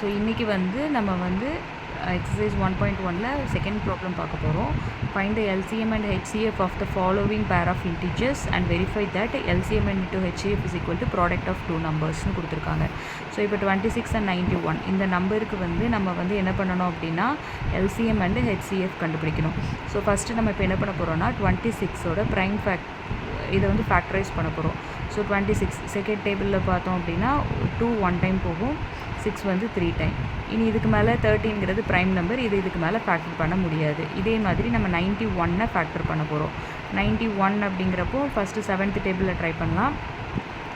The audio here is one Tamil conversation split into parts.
ஸோ இன்றைக்கி வந்து நம்ம வந்து exercise 1.1ல செகண்ட் ப்ராப்ளம் பார்க்க போகிறோம். Find the LCM and HCF of the following pair of integers and verify that LCM and into HCF is equal to product of two numbers-னு கொடுத்துருக்காங்க. ஸோ இப்போ 26 and 91 இந்த நம்பருக்கு வந்து நம்ம வந்து என்ன பண்ணணும் அப்படின்னா LCM and HCF கண்டுபிடிக்கணும். ஸோ ஃபஸ்ட்டு நம்ம இப்போ என்ன பண்ண போகிறோம்னா 26ஓட ப்ரைம் இதை வந்து ஃபேக்டரைஸ் பண்ண போகிறோம். ஸோ 26 செகண்ட் டேபிளில் பார்த்தோம் அப்படின்னா 2 1 டைம் போகும், 6 வந்து 3 டைம். இனி இதுக்கு மேலே 13ங்கிறது ப்ரைம் நம்பர், இதுக்கு மேலே ஃபேக்டர் பண்ண முடியாது. இதே மாதிரி நம்ம 91 ஃபேக்டர் பண்ண போகிறோம். 91 அப்படிங்கிறப்போ ஃபஸ்ட்டு 7th டேபிளில் ட்ரை பண்ணலாம்.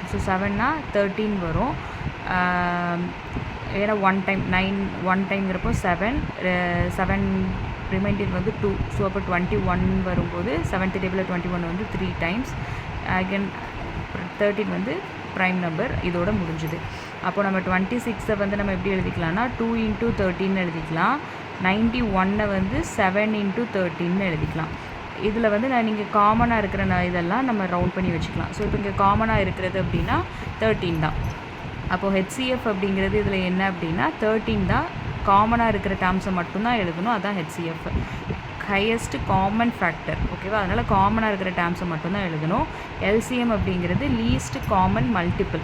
ஸோ 7னா 13 வரும், ஏன்னா 1 டைம் 9 1 டைம்ங்கிறப்போ 7 ரிமைண்டர் வந்து 2. ஸோ அப்போ 21 வரும்போது 7th டேபிளில் 21 வந்து 3 டைம்ஸ். அகெயின் 13 வந்து ப்ரைம் நம்பர், இதோட முடிஞ்சுது. அப்போ நம்ம 26 வந்து நம்ம எப்படி எழுதிக்கலாம்னா 2 × 13 எழுதிக்கலாம். 91 வந்து 7 × 13 எழுதிக்கலாம். இதில் வந்து நீங்கள் காமனாக இருக்கிற இதெல்லாம் நம்ம ரவுண்ட் பண்ணி வச்சுக்கலாம். ஸோ இப்போ இங்கே காமனாக இருக்கிறது அப்படின்னா 13 தான். அப்போது HCF அப்படிங்கிறது இதில் என்ன அப்படின்னா 13 தான். காமனாக இருக்கிற டேர்ம்ஸை மட்டும்தான் எழுதணும், அதுதான் HCF, ஹையஸ்ட் காமன் ஃபேக்டர். ஓகேவா? அதனால் காமனாக இருக்கிற டேர்ம்ஸை மட்டும்தான் எழுதணும். LCM அப்படிங்கிறது least common multiple.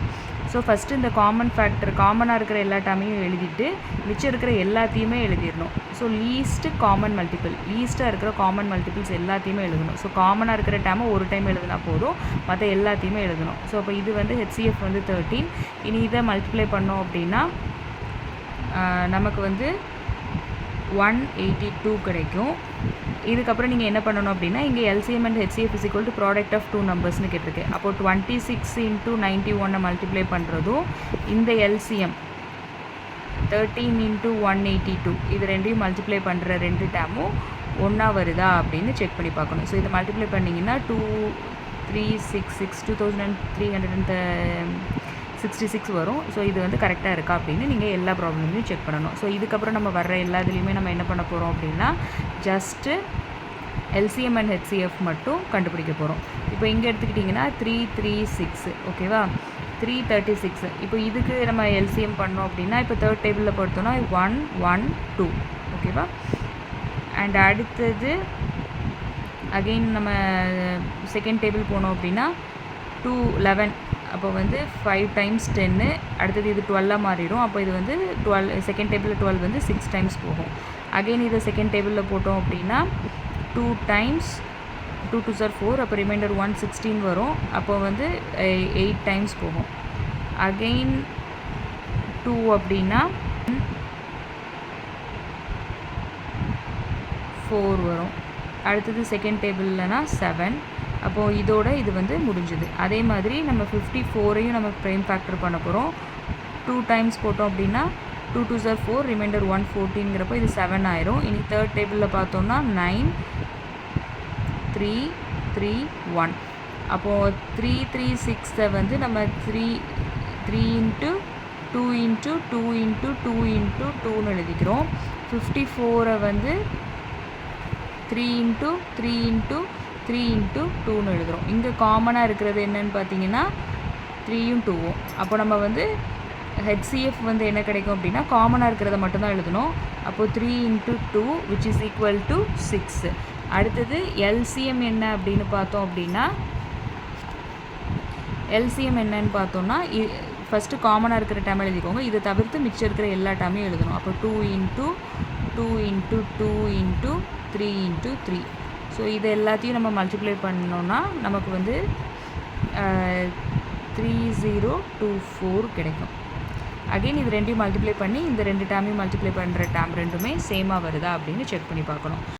So first இந்த காமன் ஃபேக்டர் காமனாக இருக்கிற எல்லா டேர்மையும் எழுதிட்டு மிச்சம் இருக்கிற எல்லாத்தையுமே எழுதிடணும். ஸோ லீஸ்ட்டு காமன் மல்டிபிள், லீஸ்ட்டாக இருக்கிற காமன் மல்டிபிள்ஸ் எல்லாத்தையுமே எழுதணும். ஸோ காமனாக இருக்கிற டேர்மை ஒரு டைம் எழுதினா போதும், மற்ற எல்லாத்தையுமே எழுதணும். ஸோ அப்போ இது வந்து HCF வந்து 13. இனி இதை மல்டிப்ளை பண்ணோம் அப்படின்னா நமக்கு வந்து 182 கிடைக்கும். இதுக்கப்புறம் நீங்கள் என்ன பண்ணணும் அப்படின்னா இங்கே LCM and HCF is equal to product of two numbers-னு கேட்டிருக்கு. அப்போது 26 × 91 மல்டிப்ளை பண்ணுறதும் இந்த LCM 13 × 182 இது ரெண்டையும் மல்டிப்ளை பண்ணுற ரெண்டு டேமும் ஒன்றா வருதா அப்படின்னு செக் பண்ணி பார்க்கணும். ஸோ இதை மல்டிப்ளை பண்ணிங்கன்னா 2366 2366 வரும். ஸோ இது வந்து கரெக்டாக இருக்கா அப்படின்னு நீங்கள் எல்லா ப்ராப்ளம்லையும் செக் பண்ணணும். ஸோ இதுக்கப்புறம் நம்ம வர்ற எல்லா இதுலேயுமே நம்ம என்ன பண்ண போகிறோம் அப்படின்னா ஜஸ்ட்டு LCM and HCF மட்டும் கண்டுபிடிக்க போகிறோம். இப்போ இங்கே எடுத்துக்கிட்டிங்கன்னா 336, ஓகேவா? 336. இப்போ இதுக்கு நம்ம LCM பண்ணோம் அப்படின்னா இப்போ தேர்ட் டேபிளில் பார்த்தோன்னா 1 1 2, ஓகேவா? அண்ட் அடுத்தது அகெயின் நம்ம செகண்ட் டேபிள் போனோம் அப்படின்னா 2 11. அப்போ வந்து 5 டைம்ஸ் 10, அடுத்தது இது 12 மாறிடும். அப்போ இது வந்து 12, செகண்ட் டேபிளில் 12 வந்து 6 டைம்ஸ் போகும். அகெயின் இதை செகண்ட் டேபிளில் போட்டோம் அப்படின்னா 2 டைம்ஸ் 2 2s are 4, அப்போ ரிமைண்டர் 116 வரும். அப்போ வந்து 8 டைம்ஸ் போகும். அகெயின் 2 அப்படின்னா 4 வரும். அடுத்தது செகண்ட் டேபிள்லனா 7. அப்போது இதோட இது வந்து முடிஞ்சுது. அதே மாதிரி நம்ம 54ஐயும் நம்ம ப்ரைம் ஃபேக்டர் பண்ண போகிறோம். 2 டைம்ஸ் போட்டோம் அப்படின்னா 2 2s are 4, ரிமைண்டர் 114ங்கிறப்போ இது 7 ஆயிரும். இனி தேர்ட் டேபிளில் பார்த்தோம்னா 9 3 3 1. அப்போது 336 வந்து நம்ம 3 × 2 × 2 × 2 × 2ன்னு எழுதிக்கிறோம். 54 வந்து 3 × 3 × 3 × 2ன்னு எழுதுகிறோம். இங்கே காமனாக இருக்கிறது என்னன்னு பார்த்தீங்கன்னா 3யும் 2வும். அப்போ நம்ம வந்து HCF வந்து என்ன கிடைக்கும் அப்படின்னா காமனாக இருக்கிறத மட்டும்தான் எழுதணும். அப்போது 3 × 2 which is equal to 6. அடுத்தது LCM என்ன அப்படின்னு பார்த்தோம் அப்படின்னா LCM என்னன்னு பார்த்தோம்னா ஃபஸ்ட்டு காமனாக இருக்கிற டேம் எழுதிக்கோங்க, இதை தவிர்த்து மிச்சம் இருக்கிற எல்லா டேமையும் எழுதணும். அப்போ 2 × 2 × 2 × 3 × 3. ஸோ இது எல்லாத்தையும் நம்ம மல்டிப்ளை பண்ணோன்னா நமக்கு வந்து 3024 கிடைக்கும். அகெயின் இது ரெண்டையும் மல்டிப்ளை பண்ணி இந்த ரெண்டு டேமையும் மல்டிப்ளை பண்ணுற டேம் ரெண்டுமே சேமாக வருதா அப்படின்னு செக் பண்ணி பார்க்கணும்.